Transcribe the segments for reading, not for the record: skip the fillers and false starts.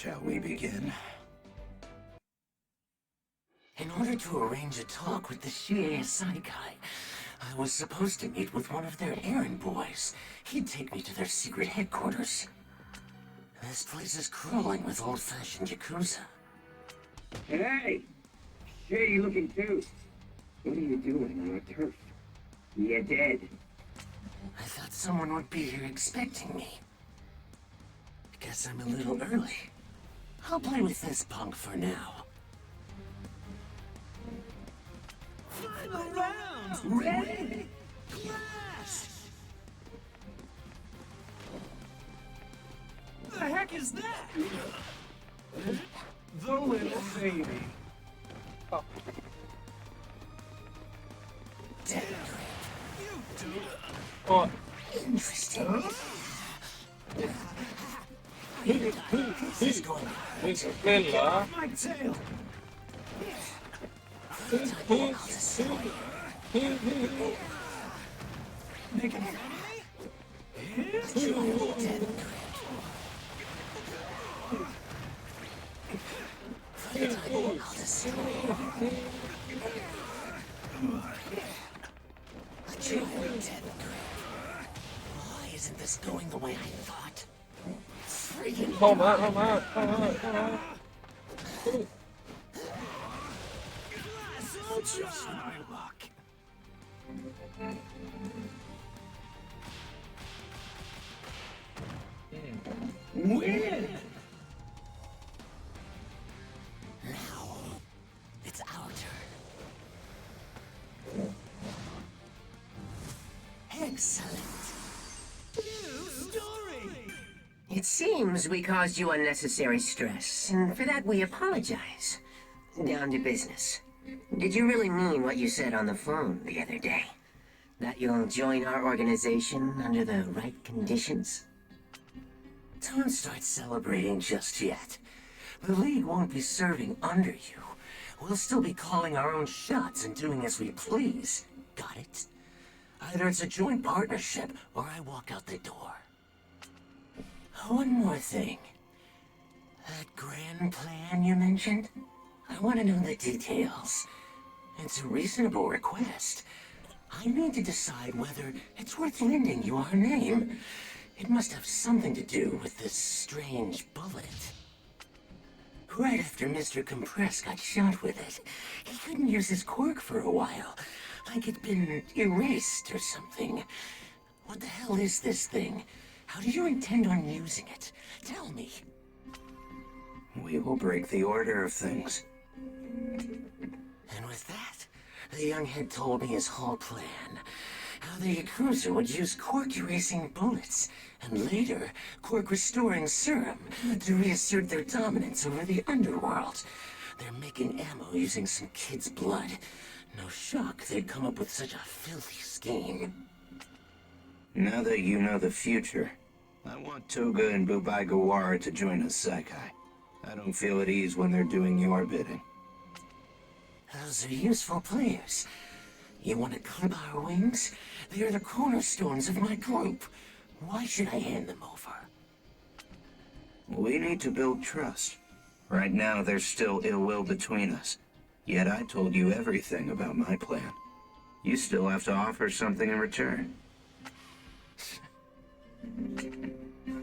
Shall we begin? In order to arrange a talk with the Shiei Saikai, I was supposed to meet with one of their errand boys. He'd take me to their secret headquarters. This place is crawling with old-fashioned Yakuza. Hey! Shady looking too. What are you doing on our turf? You're dead. I thought someone would be here expecting me. Guess I'm a little early. I'll play with this punk for now. Final round! Ready? Clash! The heck is that? The little baby. Oh. Dead. You do. Oh. Interesting. This is going Bella. My tail. I'll destroy you. Make it Dead. I'll destroy you. Why isn't this going the way I thought? Freaking Come on. just my luck. Win! Now, it's our turn. Excellent. New story! It seems we caused you unnecessary stress, and for that we apologize. Down to business. Did you really mean what you said on the phone the other day? That you'll join our organization under the right conditions? Don't start celebrating just yet. The League won't be serving under you. We'll still be calling our own shots and doing as we please. Got it? Either it's a joint partnership, or I walk out the door. One more thing. That grand plan you mentioned? I want to know the details. It's a reasonable request. I need to decide whether it's worth lending you our name. It must have something to do with this strange bullet. Right after Mr. Compress got shot with it, he couldn't use his quirk for a while. Like it'd been erased or something. What the hell is this thing? How do you intend on using it? Tell me. We will break the order of things. And with that, the young head told me his whole plan. How the Yakuza would use quirk-erasing bullets, and later, quirk-restoring serum to reassert their dominance over the underworld. They're making ammo using some kid's blood. No shock they'd come up with such a filthy scheme. Now that you know the future, I want Toga and Bubai Gawara to join us, Saikai. I don't feel at ease when they're doing your bidding. Those are useful players. You want to clip our wings? They're the cornerstones of my group. Why should I hand them over? We need to build trust. Right now, there's still ill will between us. Yet I told you everything about my plan. You still have to offer something in return.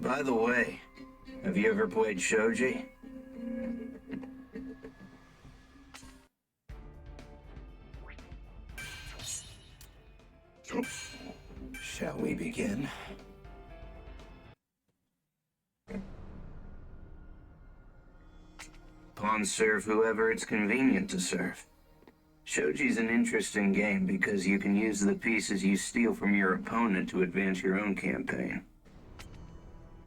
By the way, have you ever played Shoji? Shall we begin? Pawns serve whoever it's convenient to serve. Shoji's an interesting game because you can use the pieces you steal from your opponent to advance your own campaign.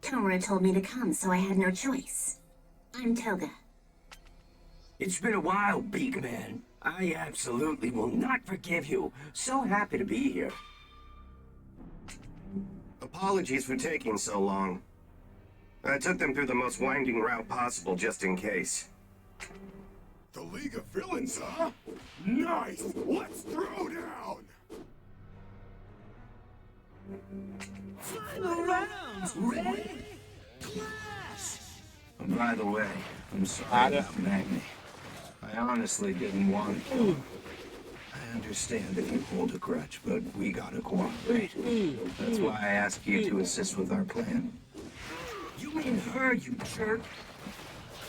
Tomura told me to come, so I had no choice. I'm Toga. It's been a while, Big Man. I absolutely will not forgive you. So happy to be here. Apologies for taking so long. I took them through the most winding route possible just in case. The League of Villains, huh? Nice! Let's throw down! Final round! Ready? Clash! By the way, I'm sorry about Magni. I honestly didn't want to kill him. I understand that you hold a grudge, but we gotta cooperate. That's why I asked you to assist with our plan. You mean her, you jerk?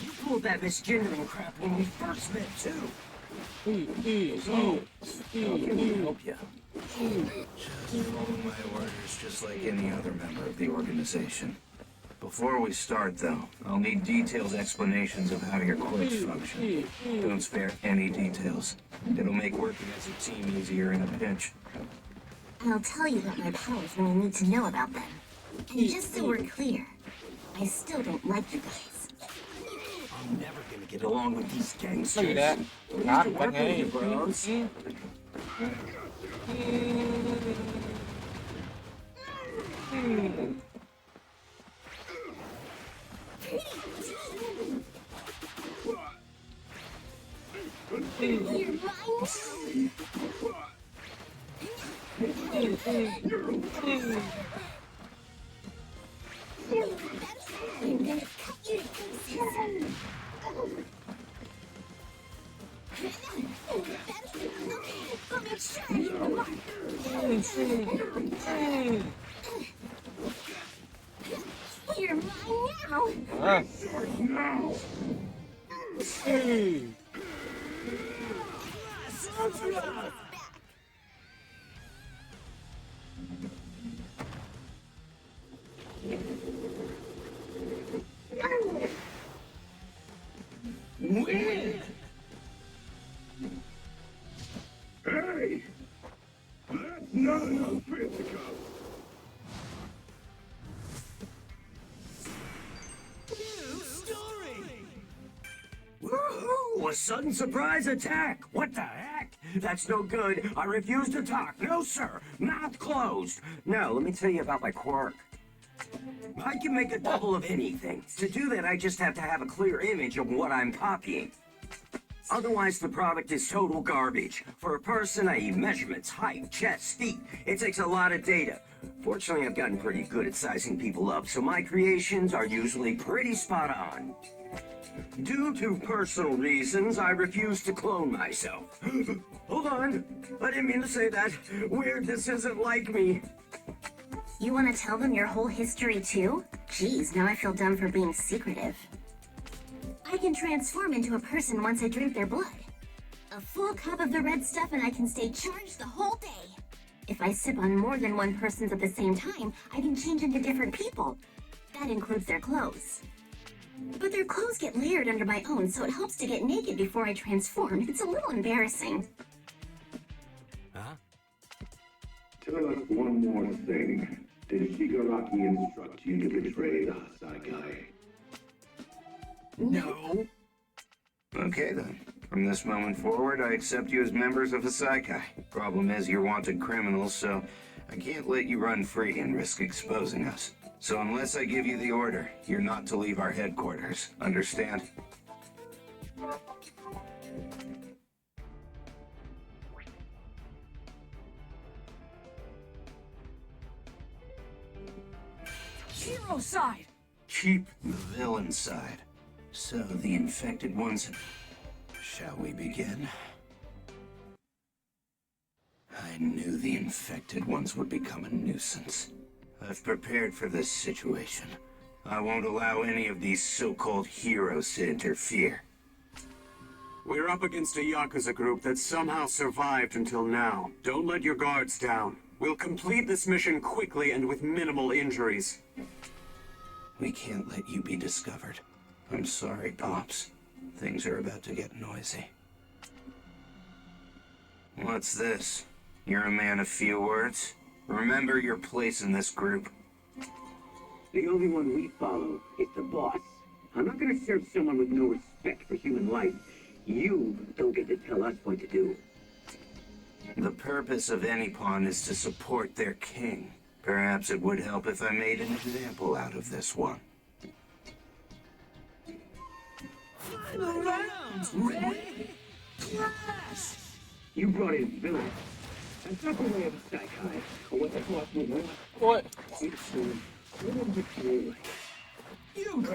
You pulled that misgendering crap when we first met, too. So, how can we help you? Just follow my orders, just like any other member of the organization. Before we start, though, I'll need detailed explanations of how your quirks function. Don't spare any details. It'll make working as a team easier in a pinch. I'll tell you about my powers when you need to know about them. And just so we're clear, I still don't like you guys. I'm never gonna get along with these gangsters. ไม่ได้ครับเป็นไง bros. You're mine. I'm gonna cut you to pieces. I'll make sure I hit the mark. You're mine now. อ่ะ Win! Hey! That's not enough physical! New story! Woohoo! A sudden surprise attack! What the heck? That's no good. I refuse to talk. No, sir. Mouth closed. Now, let me tell you about my quirk. I can make a double of anything. To do that, I just have to have a clear image of what I'm copying. Otherwise, the product is total garbage. For a person, I need measurements, height, chest, feet. It takes a lot of data. Fortunately, I've gotten pretty good at sizing people up, so my creations are usually pretty spot on. Due to personal reasons, I refuse to clone myself. Hold on. I didn't mean to say that. Weird, this isn't like me. You want to tell them your whole history too? Geez, now I feel dumb for being secretive. I can transform into a person once I drink their blood. A full cup of the red stuff and I can stay charged the whole day. If I sip on more than one person's at the same time, I can change into different people. That includes their clothes. But their clothes get layered under my own, so it helps to get naked before I transform. It's a little embarrassing. Tell us one more thing. Did Shigaraki instruct you to betray the Hassaikai? No. Okay, then. From this moment forward, I accept you as members of Hassaikai. Problem is, you're wanted criminals, so I can't let you run free and risk exposing us. So unless I give you the order, you're not to leave our headquarters. Understand? Hero side. Keep the villain side. So the infected ones... Shall we begin? I knew the infected ones would become a nuisance. I've prepared for this situation. I won't allow any of these so-called heroes to interfere. We're up against a Yakuza group that somehow survived until now. Don't let your guards down. We'll complete this mission quickly and with minimal injuries. We can't let you be discovered. I'm sorry, Pops. Things are about to get noisy. What's this? You're a man of few words? Remember your place in this group. The only one we follow is the boss. I'm not gonna serve someone with no respect for human life. You don't get to tell us what to do. The purpose of any pawn is to support their king. Perhaps it would help if I made an example out of this one. Final round! Ready? Clash! You brought in villains. That's not the way of a Saikai, or what the boss would want. โอ้ย It's what would betray like? You don't!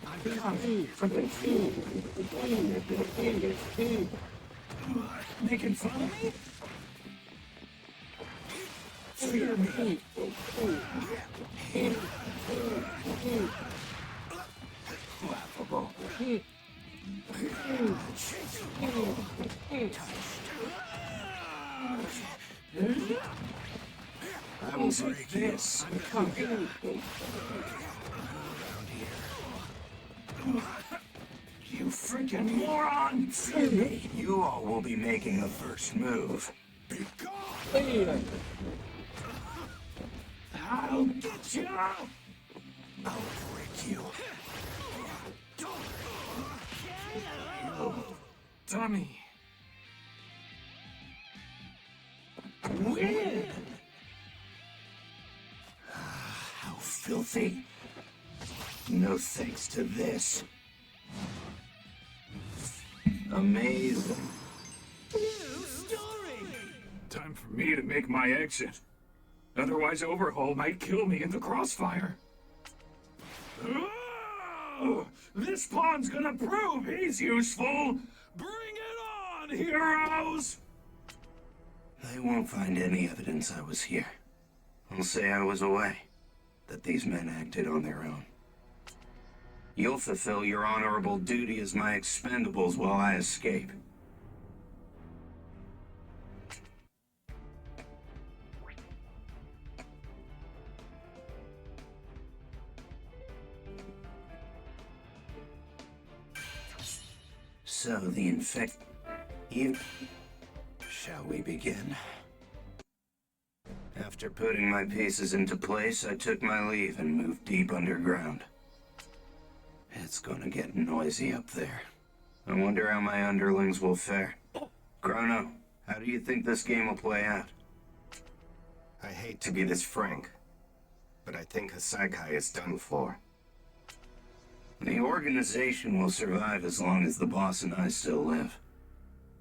I'm coming from the field. Making fun of me? Fear me. Laughable. I will take this. I'm coming. You freaking moron! Fear me. You all will be making the first move. Be gone! I'll get you! I'll break you. Dummy. Win! How filthy. No thanks to this. Amazing. New story! Time for me to make my exit. Otherwise, Overhaul might kill me in the crossfire. Oh, this pawn's gonna prove he's useful. Bring it on, heroes! They won't find any evidence I was here. I'll say I was away. That these men acted on their own. You'll fulfill your honorable duty as my expendables while I escape. So the Shall we begin? After putting my pieces into place, I took my leave and moved deep underground. It's gonna get noisy up there. I wonder how my underlings will fare. Chrono, how do you think this game will play out? I hate to be this frank, but I think Hasakai is done for. The organization will survive as long as the boss and I still live.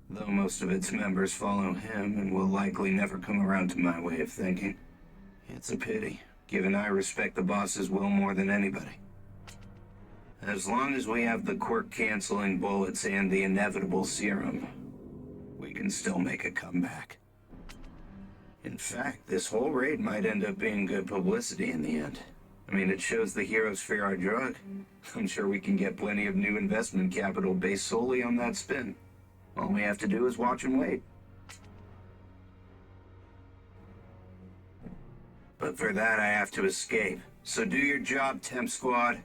Though most of its members follow him and will likely never come around to my way of thinking. It's a pity, given I respect the boss's will more than anybody. As long as we have the quirk-canceling bullets and the inevitable serum, we can still make a comeback. In fact, this whole raid might end up being good publicity in the end. I mean, it shows the heroes fear our drug. I'm sure we can get plenty of new investment capital based solely on that spin. All we have to do is watch and wait. But for that, I have to escape. So do your job, Temp Squad.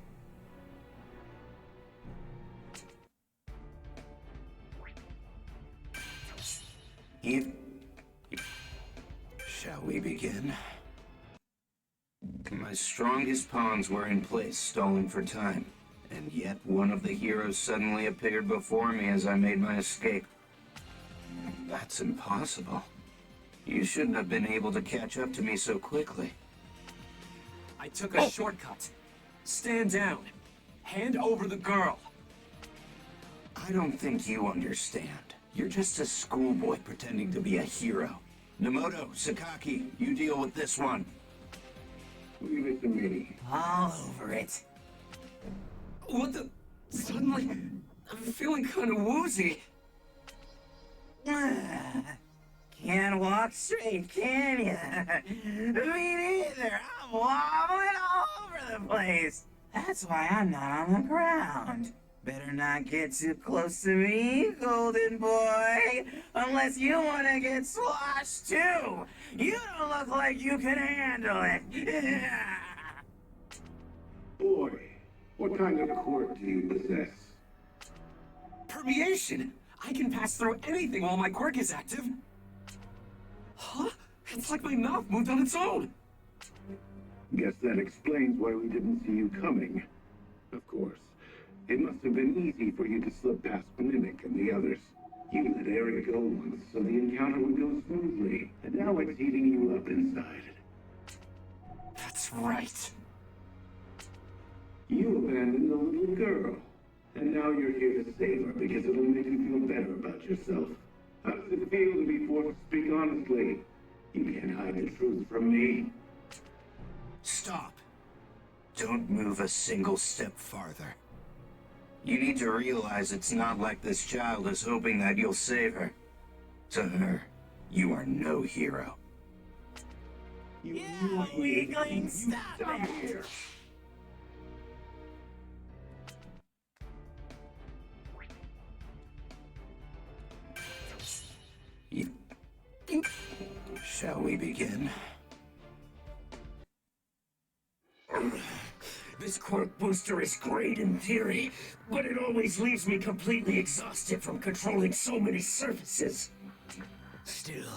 Shall we begin? My strongest pawns were in place, stalling for time. And yet one of the heroes suddenly appeared before me as I made my escape. That's impossible. You shouldn't have been able to catch up to me so quickly. I took a shortcut. Stand down. Hand over the girl. I don't think you understand. You're just a schoolboy pretending to be a hero. Nemoto, Sakaki, you deal with this one. Leave it to me. All over it. What the? Suddenly, I'm feeling kind of woozy. Can't walk straight, can ya? Me neither. I'm wobbling all over the place. That's why I'm not on the ground. Better not get too close to me, golden boy. Unless you want to get sloshed too. You don't look like you can handle it. Boy, what kind of quirk do you possess? Permeation. I can pass through anything while my quirk is active. Huh? It's like my mouth moved on its own. Guess that explains why we didn't see you coming. Of course, it must have been easy for you to slip past Mimic and the others. You let Eric go once, so the encounter would go smoothly, and now it's heating you up inside. That's right. You abandoned the little girl, and now you're here to save her because it'll make you feel better about yourself. How does it feel to be forced to speak honestly? You can't hide the truth from me. Stop. Don't move a single step farther. You need to realize it's not like this child is hoping that you'll save her. To her, you are no hero. Yeah, weakling, stop it! Shall we begin? This quirk booster is great in theory, but it always leaves me completely exhausted from controlling so many surfaces. Still,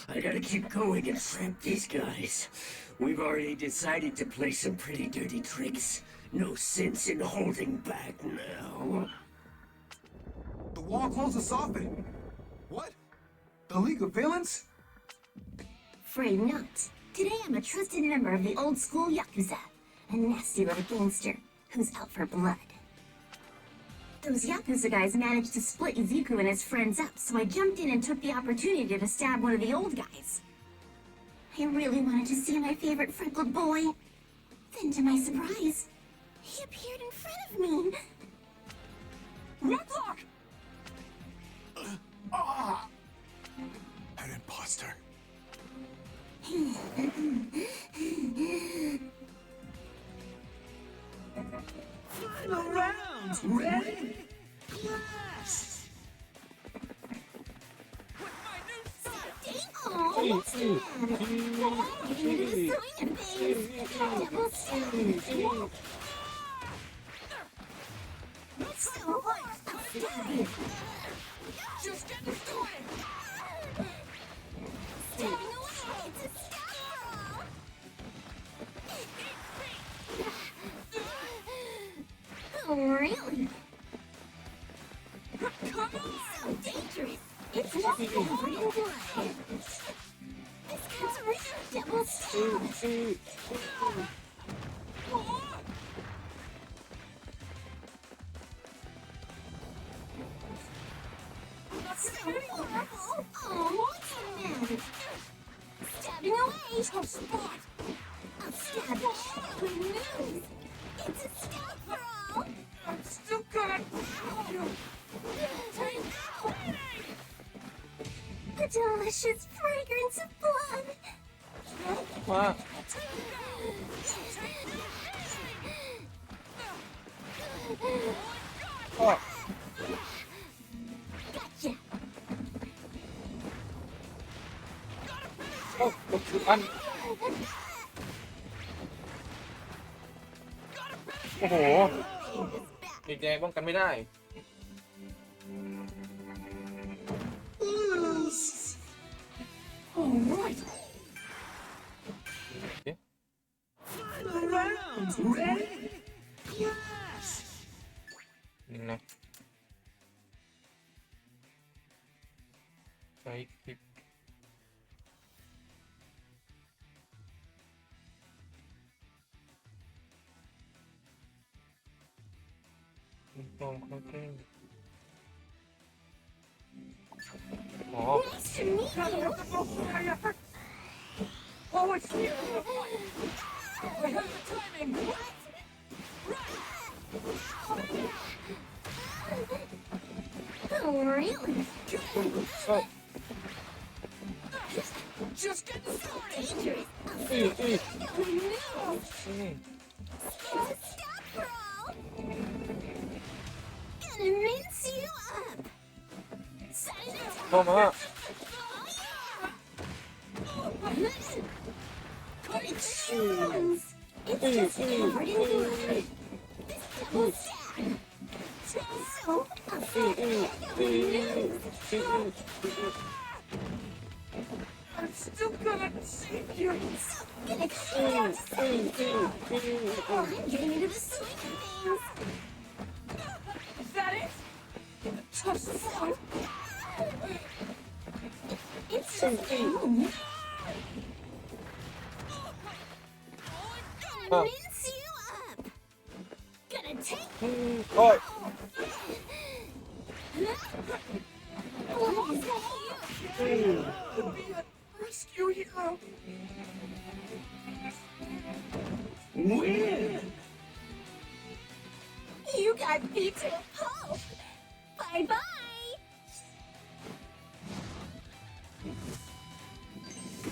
I gotta keep going and tramp these guys. We've already decided to play some pretty dirty tricks. No sense in holding back now. The wall closed us off and... What? The League of Villains? Afraid not. Today I'm a trusted member of the old school Yakuza. A nasty little gangster who's out for blood. Those Yakuza guys managed to split Izuku and his friends up, so I jumped in and took the opportunity to stab one of the old guys. I really wanted to see my favorite freckled boy. Then, to my surprise, he appeared in front of me. Redlock! An imposter. Final round! Ready? Clash! With my new Oh, what's that? Oh, getting into the swing of things. Double stab. So outstanding. Just getting started! Stabbing away. It's a stab. Oh, really? Come on! So dangerous. It's nothing covered in blood. This guy's really double stab. So horrible. Oh, what's the matter? Stabbing away. Tough spot! I'll stab you in the nose. It's a stab for all. I'm still gonna kill you! The delicious fragrance of blood. มา โอ้ Gotcha. โอ้อันโอ้โหอีกแดงป้องกันไม่ได้ All right. Final round. Ready? Clash. นี่นะใช้คลิปตรงเขาแก้อ๋อ Nice to meet you. Oh, it's here. I have the timing. Oh, really? ก็ Just getting started. Dangerous. อืออือ Oh, no. อืม It's a stop for all. Gonna mince you up. Sign it. เข้ามา It shows. It's just covered in blood. This double stab. So upset. I'm still gonna save you. So gonna cut you down to size. Oh, I'm getting into the swing of things. Is that it? Tough spot. It's just boom. Gonna mince you up. Gonna take โอ้ย Rescue hero. Win! You You got beat to a pulp. Bye-bye.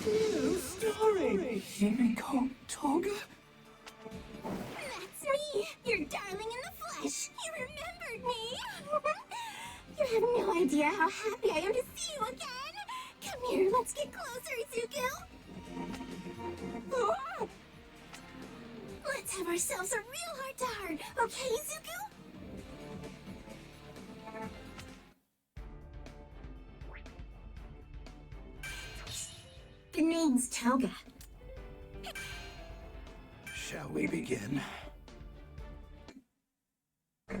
New story! Himiko Toga? That's me, your darling in the flesh. You remembered me. You have no idea how happy I am to see you again. Come here, let's get closer, Izuku. Ah! Let's have ourselves a real heart-to-heart, okay, Izuku? The name's Toga. Shall we begin? This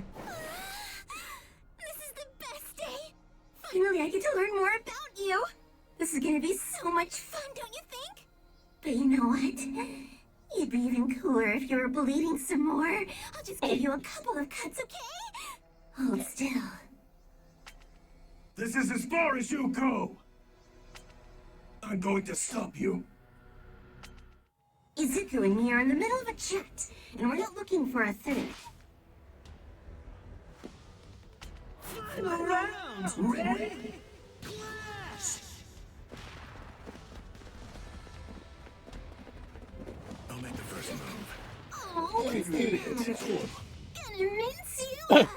is the best day! Finally, I get to learn more about you! This is gonna be so much fun, don't you think? But you know what? You'd be even cooler if you were bleeding some more. I'll just give you a couple of cuts, okay? Hold still. This is as far as you go! I'm going to stop you. Izuku and me are in the middle of a chat, and we're not looking for a third. Final round! Ready? I'll make the first move. Oh, it's gonna mince you up!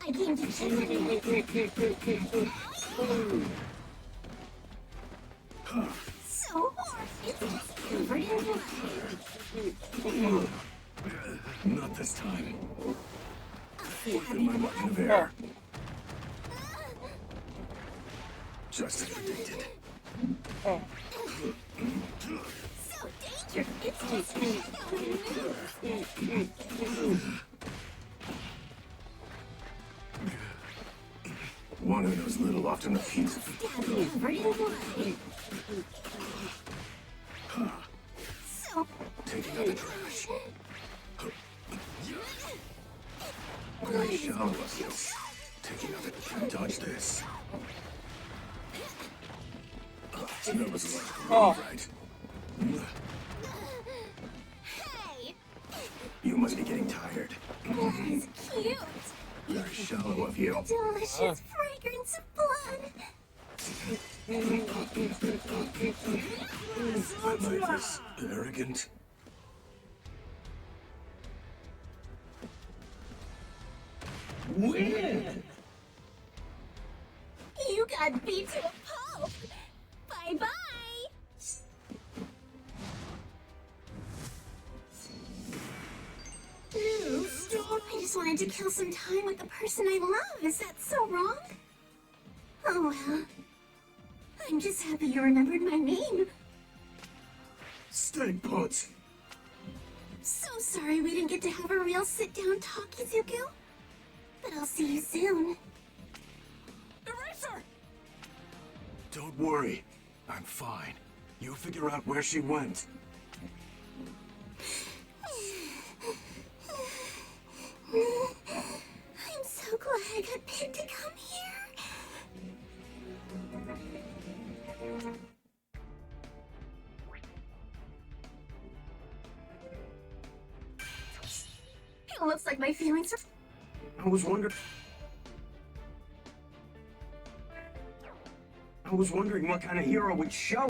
I came to check on so hard, it's just covered in blood. Not this time. Open my weapon of air. Just as predicted. So dangerous, it's just One who knows little often repeats. covered in blood. So Taking out the trash. Very shallow of you. Taking out the... Can't dodge this. That was a logical move, right? hey, You must be getting tired. that is cute. Very shallow of you. Delicious fragrance of blood. My life is arrogant. Win! You got beat to a pulp. Bye-bye. New story! I just wanted to kill some time with the person I love. Is that so wrong? Oh well. I'm just happy you remembered my name. Stay put. So sorry we didn't get to have a real sit-down talk, Izuku. But I'll see you soon. Eraser! Don't worry. I'm fine. You figure out where she went. I'm so glad I got picked to come here. It looks like my feelings are... I was wondering what kind of hero would show